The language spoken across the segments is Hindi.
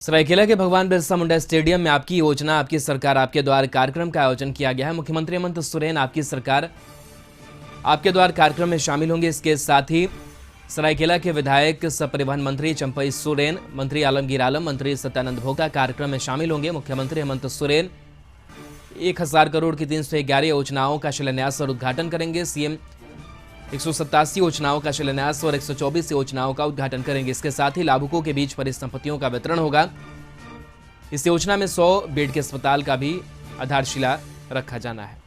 सरायकेला के भगवान बिरसा मुंडा स्टेडियम में आपकी योजना आपकी सरकार आपके द्वार कार्यक्रम का आयोजन किया गया है। मुख्यमंत्री हेमंत सोरेन आपकी सरकार आपके द्वार कार्यक्रम में शामिल होंगे। इसके साथ ही सरायकेला के विधायक सपरिवहन मंत्री चंपई सोरेन, मंत्री आलमगीर आलम, मंत्री सत्यानंद भोक्ता कार्यक्रम में शामिल होंगे। मुख्यमंत्री हेमंत सोरेन 1000 करोड़ की 311 योजनाओं का शिलान्यास और उद्घाटन करेंगे। सीएम 187 योजनाओं का शिलान्यास और 124 योजनाओं का उद्घाटन करेंगे। इसके साथ ही लाभुकों के बीच परिसंपत्तियों का वितरण होगा। इस योजना में 100 बेड के अस्पताल का भी आधारशिला रखा जाना है।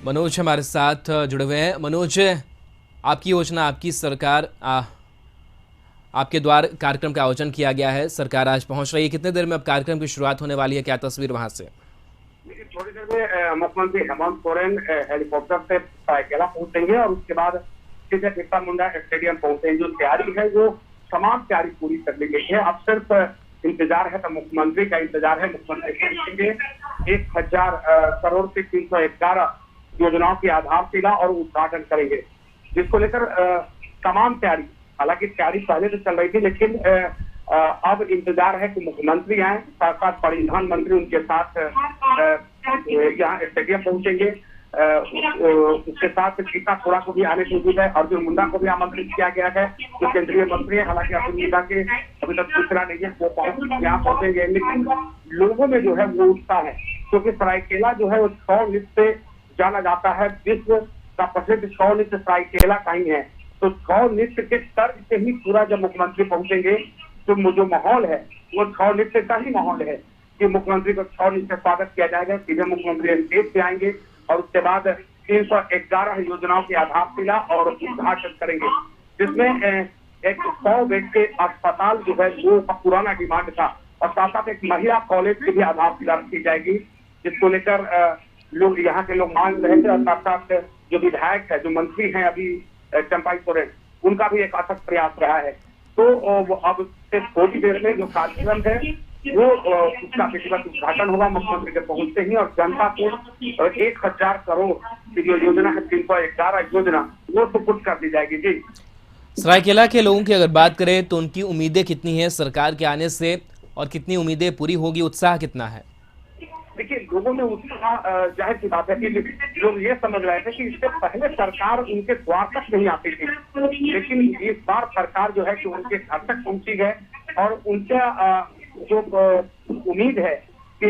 मनोज हमारे साथ जुड़े हुए हैं। मनोज, आपकी योजना आपकी सरकार आपके द्वार कार्यक्रम का आयोजन किया गया है। सरकार आज पहुंच रही है, कितने देर में अब कार्यक्रम की शुरुआत होने वाली है? क्या तस्वीर वहां से? थोड़ी देर में मुख्यमंत्री हेमंत सोरेन हेलीकॉप्टर से सरायकेला पहुंचेंगे और उसके बाद सीधे बिरसा मुंडा स्टेडियम पहुंचेंगे। जो तैयारी है वो तमाम तैयारी पूरी कर ली गई है। अब सिर्फ इंतजार है तो मुख्यमंत्री का इंतजार है। मुख्यमंत्री पहुंचेंगे, 1000 करोड़ से 311 योजनाओं की आधारशिला और उद्घाटन करेंगे, जिसको लेकर तमाम तैयारी, हालांकि तैयारी पहले से चल रही थी, लेकिन अब इंतजार है कि मुख्यमंत्री आए, साथ साथ परिवहन मंत्री उनके साथ यहाँ स्टेडियम पहुंचेंगे। उसके साथ गीता खोड़ा को भी आने की उम्मीद है। अर्जुन मुंडा को भी आमंत्रित किया गया है, जो केंद्रीय मंत्री है। हालांकि अर्जुन मुंडा के अभी तक सूचना नहीं है, वो यहाँ पहुंचेंगे। लेकिन लोगों में जो है वो उत्साह है, क्योंकि सरायकेला जो है वो छौ नृत्य से जाना जाता है। विश्व का प्रसिद्ध छौ नृत्य सरायकेला का ही है। तो छौ नृत्य के तर्ज से ही पूरा जब मुख्यमंत्री पहुंचेंगे तो जो माहौल है वो छौ नृत्य का ही माहौल है कि मुख्यमंत्री को छौ नृत्य स्वागत किया जाएगा। सीधे मुख्यमंत्री स्टेज पे आएंगे और उसके बाद 311 योजनाओं की आधारशिला और उद्घाटन करेंगे, जिसमें एक 100 बेड के अस्पताल जो है वो पुराना डिमांड था, और साथ साथ एक महिला कॉलेज की भी आधारशिला रखी जाएगी, जिसको लेकर लोग यहाँ के लोग मांग रहे थे। और साथ साथ जो विधायक है, जो मंत्री हैं अभी चंपई सोरेन, उनका भी एक अथक प्रयास रहा है। तो वो अब से थोड़ी देर में जो कार्यक्रम है वो उसका विधिवत उद्घाटन होगा मुख्यमंत्री के पहुंचते ही, और जनता को 1000 करोड़ की जो योजना है 311 योजना वो सुपुर्द कर दी जाएगी। जी, सरायकेला के लोगों की अगर बात करें तो उनकी उम्मीदें कितनी हैं सरकार के आने से, और कितनी उम्मीदें पूरी होगी? उत्साह कितना है? देखिए, लोगों में उत्साह जाहिर सी बात है कि लोग ये समझ रहे थे कि इससे पहले सरकार उनके द्वार तक नहीं आती थी, लेकिन इस बार सरकार जो है कि उनके घर तक पहुंची है। और उनका जो उम्मीद है कि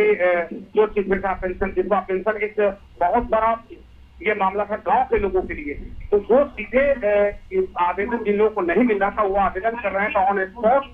जो वृद्धा पेंशन, विधवा पेंशन एक बहुत बड़ा ये मामला था गांव के लोगों के लिए, तो वो सीधे आवेदन जिन लोगों को नहीं मिल रहा था वो आवेदन कर रहे हैं, तो ऑन स्पॉट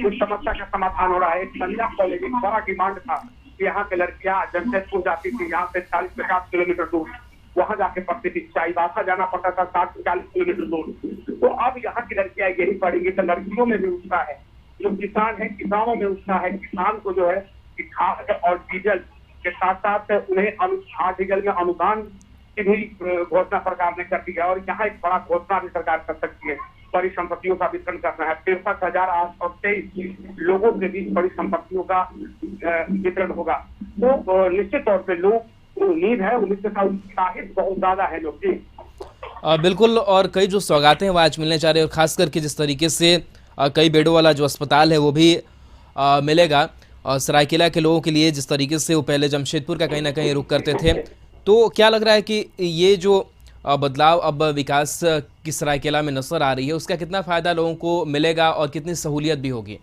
उस समस्या का समाधान हो रहा है। एक महिला कॉलेज एक बड़ा डिमांड था कि यहाँ के लड़कियां जमशेदपुर जाती थी, यहाँ से 40-50 किलोमीटर दूर वहां जाके पढ़ती थी, चाईबासा जाना पड़ता था 60 से 40 किलोमीटर दूर। तो अब यहाँ की लड़कियां यही पढ़ेंगी, तो लड़कियों में भी उत्साह है। जो किसान है, किसानों में उत्साह है। किसान को जो है कि खाद और डीजल के साथ साथ उन्हें खाद डीजल में अनुदान की भी घोषणा सरकार ने कर दी है। और यहाँ एक बड़ा घोषणा भी सरकार कर सकती है, परिसंपत्तियों का वितरण करना है। 63,823 लोगों के बीच परिसंपत्तियों का वितरण होगा। तो निश्चित तौर पे लोग उम्मीद है, उम्मीद के साथ उत्साहित बहुत ज्यादा है लोग। जी बिल्कुल, और कई जो सौगातें हैं वो आज मिलने जा रही है, और खास करके जिस तरीके से कई बेडों वाला जो अस्पताल है वो भी मिलेगा सरायकेला के लोगों के लिए, जिस तरीके से वो पहले जमशेदपुर का कहीं ना कहीं रुक करते थे। तो क्या लग रहा है कि ये जो बदलाव अब विकास की सरायकेला में नजर आ रही है, उसका कितना फायदा लोगों को मिलेगा और कितनी सहूलियत भी होगी?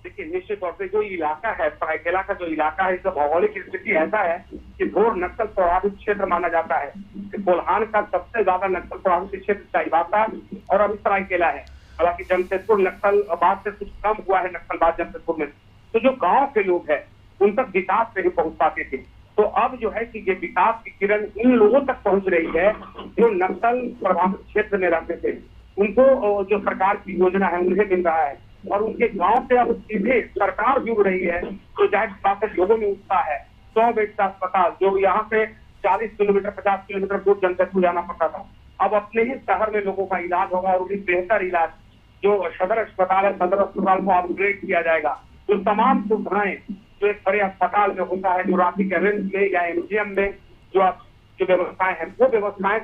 देखिए, निश्चित तौर से जो इलाका है सरायकेला का, जो इलाका है, इसका भौगोलिक स्थिति ऐसा है कि घोर नक्सल प्रभावित क्षेत्र माना जाता है। कोल्हान का सबसे ज्यादा नक्सल प्रभावित क्षेत्र चाईबासा और अभी सरायकेला है। हालांकि जमशेदपुर नक्सलबाद से कुछ कम हुआ है, नक्सलबाद जमशेदपुर में। तो जो गाँव के लोग हैं उन तक विकास नहीं पहुंच पाते थे, तो अब जो है कि ये विकास की किरण इन लोगों तक पहुंच रही है जो नक्सल प्रभावित क्षेत्र में रहते थे। उनको जो सरकार की योजना है उन्हें मिल रहा है, और उनके गांव से अब सीधे सरकार जुड़ रही है। तो जाहिर बात है लोगों में उत्साह है। 100 बेड का अस्पताल जो यहाँ से 40 किलोमीटर 50 किलोमीटर दूर जमशेदपुर जाना पड़ता था, अब अपने ही शहर में लोगों का इलाज होगा, और भी बेहतर इलाज। जो सदर अस्पताल है, सदर अस्पताल को अपग्रेड किया जाएगा। जो तमाम सुविधाएं जो एक बड़े अस्पताल में होता है, जो रांची के रिम्स में या एमजीएम में जो व्यवस्थाएं हैं, वो व्यवस्थाएं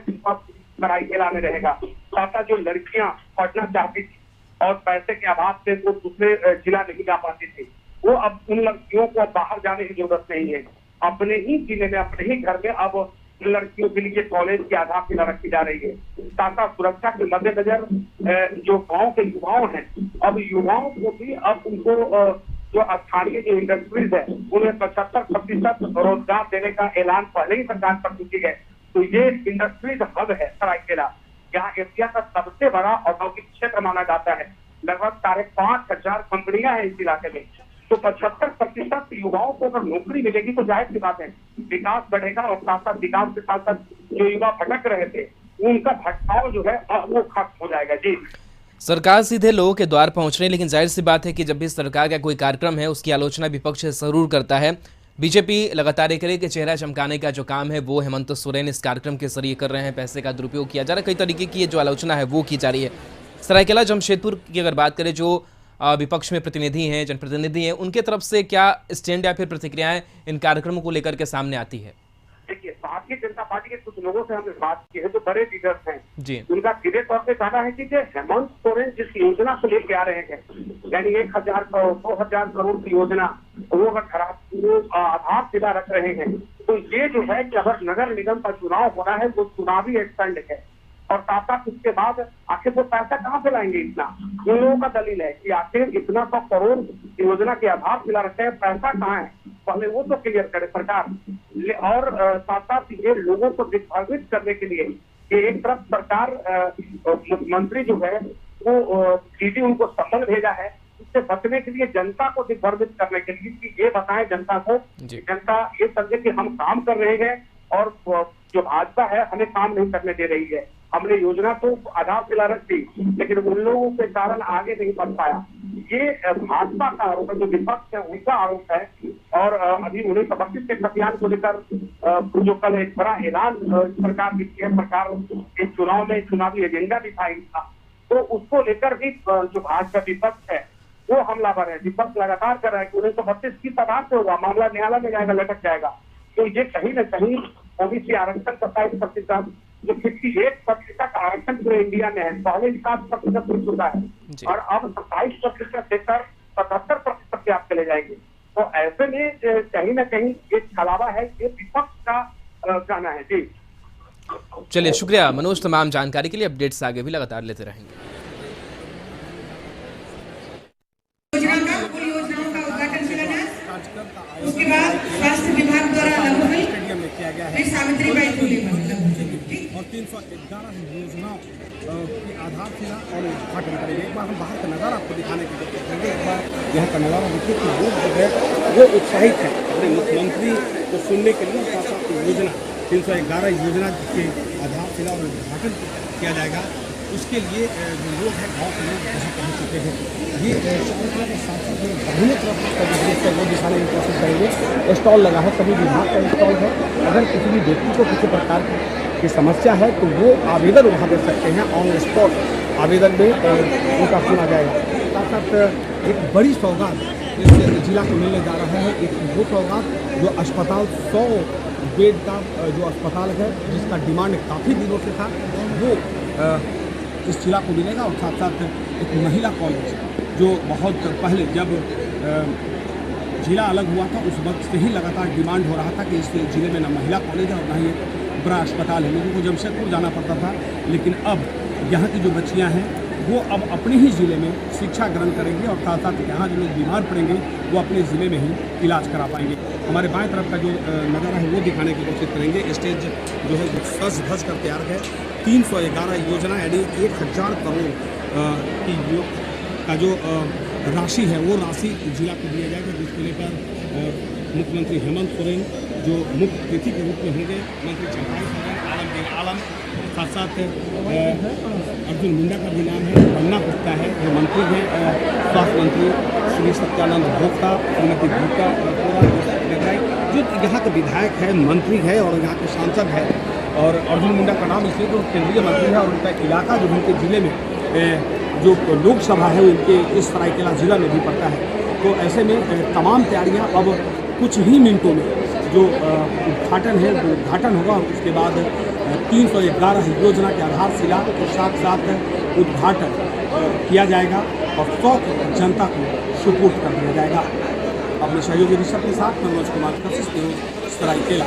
सरायकेला में रहेगा। साथ जो लड़कियां पढ़ना चाहती थी और पैसे के अभाव से वो दूसरे जिला नहीं जा पाती थी, वो अब उन लड़कियों को अब बाहर जाने की जरूरत नहीं है। अपने ही जिले में, अपने ही घर में अब उन लड़कियों के लिए कॉलेज की आधारशिला रखी जा रही है। साथ सुरक्षा के मद्देनजर जो गांव के युवाओं हैं, अब युवाओं को भी अब उनको जो स्थानीय जो इंडस्ट्रीज है उन्हें 75% रोजगार देने का ऐलान पहले ही सरकार कर चुकी है। तो ये इंडस्ट्रीज हब है सरायकेला, यहाँ एशिया का सबसे बड़ा औद्योगिक क्षेत्र माना जाता है। लगभग 5,500 कंपनियां हैं इस इलाके में। तो 75% युवाओं को अगर नौकरी मिलेगी तो जाहिर सी बात है विकास बढ़ेगा, और साथ साथ विकास के साथ साथ जो युवा भटक रहे थे उनका भटकाव जो है वो खत्म हो जाएगा। जी, सरकार सीधे लोगों के द्वार पहुंच रही है, लेकिन जाहिर सी बात है कि जब भी सरकार का कोई कार्यक्रम है उसकी आलोचना विपक्ष जरूर करता है। बीजेपी लगातार एक के चेहरा चमकाने का जो काम है वो हेमंत सोरेन इस कार्यक्रम के जरिए कर रहे हैं। पैसे का दुरुपयोग किया जा रहा है, कई तरीके की जो आलोचना है वो की जा रही है। सरायकेला जमशेदपुर की अगर बात करें, जो विपक्ष में प्रतिनिधि हैं, जनप्रतिनिधि हैं, उनके तरफ से क्या स्टैंड या फिर प्रतिक्रियाएं इन कार्यक्रमों को लेकर के सामने आती है? देखिए, भारतीय जनता पार्टी के कुछ लोगों से हमने बात की है जो बड़े लीडर्स हैं जी, उनका सीधे तौर पे कहना है कि हेमंत सोरेन जिस योजना को लेके आ रहे हैं, यानी 1,000 करोड़ 2,000 करोड़ की योजना, वो अगर आधारशिला रख रहे हैं, तो ये जो है कि अगर नगर निगम का चुनाव होना है वो चुनावी एक्सपेंड है। और साथ साथ उसके बाद आखिर वो पैसा कहाँ से लाएंगे इतना? उन लोगों का दलील है कि आखिर इतना 100 करोड़ योजना के आधारशिला रखते हैं, पैसा कहाँ है पहले वो तो क्लियर करे सरकार। और साथ साथ ये लोगों को दिग्भ्रमित करने के लिए कि एक तरफ सरकार मुख्यमंत्री जो है वो सीधे उनको सम्मन भेजा है, उससे बचने के लिए जनता को दिग्भ्रमित करने के लिए कि ये बताएं जनता को, जनता ये समझे कि हम काम कर रहे हैं और जो भाजपा है हमें काम नहीं करने दे रही है। हमने योजना तो आधारशिला रख दी लेकिन उन लोगों के कारण आगे नहीं बढ़ पाया। ये भाजपा का आरोप है, जो विपक्ष है उनका आरोप है। और अभी 1932 के खतियान को लेकर जो कल एक बड़ा ऐलान सरकार की है, सरकार इस चुनाव में चुनावी एजेंडा दिखाई था, तो उसको लेकर भी जो भाजपा विपक्ष है वो हमलावर है। विपक्ष लगातार कर रहा है कि 1932 किस आधार से होगा, मामला न्यायालय में जाएगा, लटक जाएगा। तो ये कहीं न कहीं ओबीसी आरक्षण 27%, जो 58% आरक्षण पूरे इंडिया में है, पहले 7% मिल चुका है और अब 27% देकर 77% पे आप चले जाएंगे। तो ऐसे में कहीं न कहीं ये छलावा है, ये विपक्ष का कहना है। जी, चलिए, शुक्रिया मनोज तमाम जानकारी के लिए। अपडेट्स आगे भी लगातार लेते रहेंगे। उसके बाद स्वास्थ्य विभाग द्वारा लागू हुई सावित्रीबाई फुले और 311 योजनाओं की आधारशिला और उद्घाटन करेंगे। एक बार हम बाहर का नज़ारा आपको दिखाने की कोशिश करेंगे। एक बार यहाँ का नज़ारा देखिए कि लोग जो है वो उत्साहित है अपने मुख्यमंत्री को सुनने के लिए। साथ साथ योजना 311 योजना के आधारशिला और उद्घाटन किया जाएगा, उसके लिए जो लोग हैं गाँव के लोग वहाँ पहुँच चुके हैं। ये सरायकेला के साथ साथ विभिन्न तरफ का वो दिखाने की कोशिश करेंगे। स्टॉल लगा है, सभी विभाग का स्टॉल है। अगर किसी भी व्यक्ति को किसी प्रकार की समस्या है तो वो आवेदन वहाँ दे सकते हैं। ऑन स्पॉट आवेदन में उनका सुना जाएगा। साथ साथ एक बड़ी सौगात इस जिला को मिलने जा रहा है। एक वो सौगात जो अस्पताल 100 बेड का जो अस्पताल है जिसका डिमांड काफ़ी दिनों से था, वो इस जिला को मिलेगा। और साथ साथ एक महिला कॉलेज जो बहुत पहले जब जिला अलग हुआ था उस वक्त से ही लगातार डिमांड हो रहा था कि इस जिले में न महिला कॉलेज है और न ही एक बड़ा अस्पताल है। लोगों को जमशेदपुर जाना पड़ता था, लेकिन अब यहाँ की जो बच्चियाँ हैं वो अब अपने ही ज़िले में शिक्षा ग्रहण करेंगी और साथ साथ यहाँ जो लोग बीमार पड़ेंगे वो अपने ज़िले में ही इलाज करा पाएंगे। हमारे बाएं तरफ का जो नज़ारा है वो दिखाने की कोशिश करेंगे। स्टेज जो है सज धज कर तैयार है। 311 योजना यानी 1,000 करोड़ की का जो राशि है वो राशि जिला को दिया जाएगा, जिसको लेकर मुख्यमंत्री हेमंत सोरेन जो मुख्य अतिथि के रूप में होंगे, मंत्री चंपाई सोरेन, आलमगीर आलम, साथ साथ अर्जुन मुंडा का भी नाम है, रमना गुप्ता है, जो मंत्री हैं, स्वास्थ्य मंत्री श्री सत्यानंद भोक्ता, श्रीमती भोक्ता, जो यहाँ के विधायक है, मंत्री है और यहाँ के सांसद है। और अर्जुन मुंडा का नाम इसलिए तो केंद्रीय मंत्री है और उनका इलाका जो उनके ज़िले में जो लोकसभा है उनके इस सरायकेला जिला में भी पड़ता है। तो ऐसे में तमाम तैयारियां अब कुछ ही मिनटों में जो उद्घाटन है वो उद्घाटन होगा और उसके बाद 311 योजना के आधारशिला के साथ साथ उद्घाटन किया जाएगा और 100 जनता को सुपुर्द कर दिया जाएगा। अपने सहयोगी ऋषभ के साथ मनोज कुमार कशिश न्यूज़ सरायकेला।